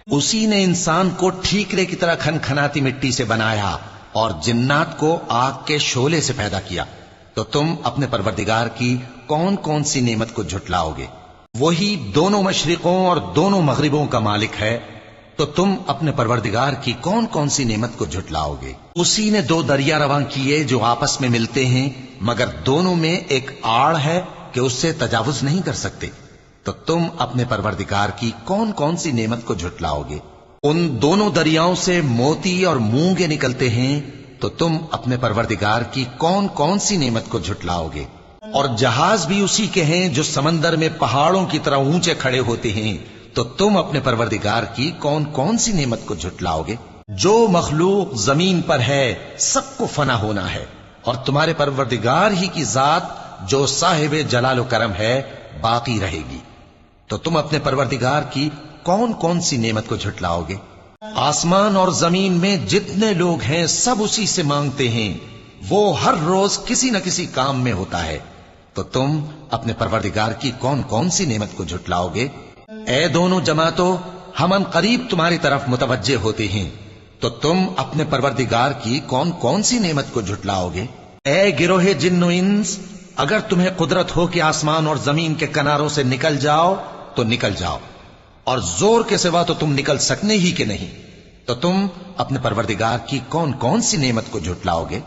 اسی نے انسان کو ٹھیکرے کی طرح کھنکھناتی مٹی سے بنایا اور جنات کو آگ کے شعلے سے پیدا کیا، تو تم اپنے پروردگار کی کون کون سی نعمت کو جھٹلاؤ گے؟ وہی دونوں مشرقوں اور دونوں مغربوں کا مالک ہے، تو تم اپنے پروردگار کی کون کون سی نعمت کو جھٹلاؤ گے؟ اسی نے دو دریا رواں کیے جو آپس میں ملتے ہیں، مگر دونوں میں ایک آڑ ہے کہ اس سے تجاوز نہیں کر سکتے، تو تم اپنے پروردگار کی کون کون سی نعمت کو جھٹلاؤ گے؟ ان دونوں دریاؤں سے موتی اور مونگے نکلتے ہیں، تو تم اپنے پروردگار کی کون کون سی نعمت کو جھٹلاؤ گے؟ اور جہاز بھی اسی کے ہیں جو سمندر میں پہاڑوں کی طرح اونچے کھڑے ہوتے ہیں، تو تم اپنے پروردگار کی کون کون سی نعمت کو جھٹلاؤ گے؟ جو مخلوق زمین پر ہے سب کو فنا ہونا ہے، اور تمہارے پروردگار ہی کی ذات جو صاحب جلال و کرم ہے باقی رہے گی، تو تم اپنے پروردگار کی کون کون سی نعمت کو جھٹلاؤ گے؟ آسمان اور زمین میں جتنے لوگ ہیں سب اسی سے مانگتے ہیں، وہ ہر روز کسی نہ کسی کام میں ہوتا ہے، تو تم اپنے پروردگار کی کون کون سی نعمت کو جھٹلاؤ گے؟ اے دونوں جماعتوں، ہم ان قریب تمہاری طرف متوجہ ہوتے ہیں، تو تم اپنے پروردگار کی کون کون سی نعمت کو جھٹلاؤ گے؟ اے گروہ جن و انس، اگر تمہیں قدرت ہو کہ آسمان اور زمین کے کناروں سے نکل جاؤ تو نکل جاؤ، اور زور کے سوا تو تم نکل سکنے ہی کے نہیں، تو تم اپنے پروردگار کی کون کون سی نعمت کو جھٹلاؤ گے؟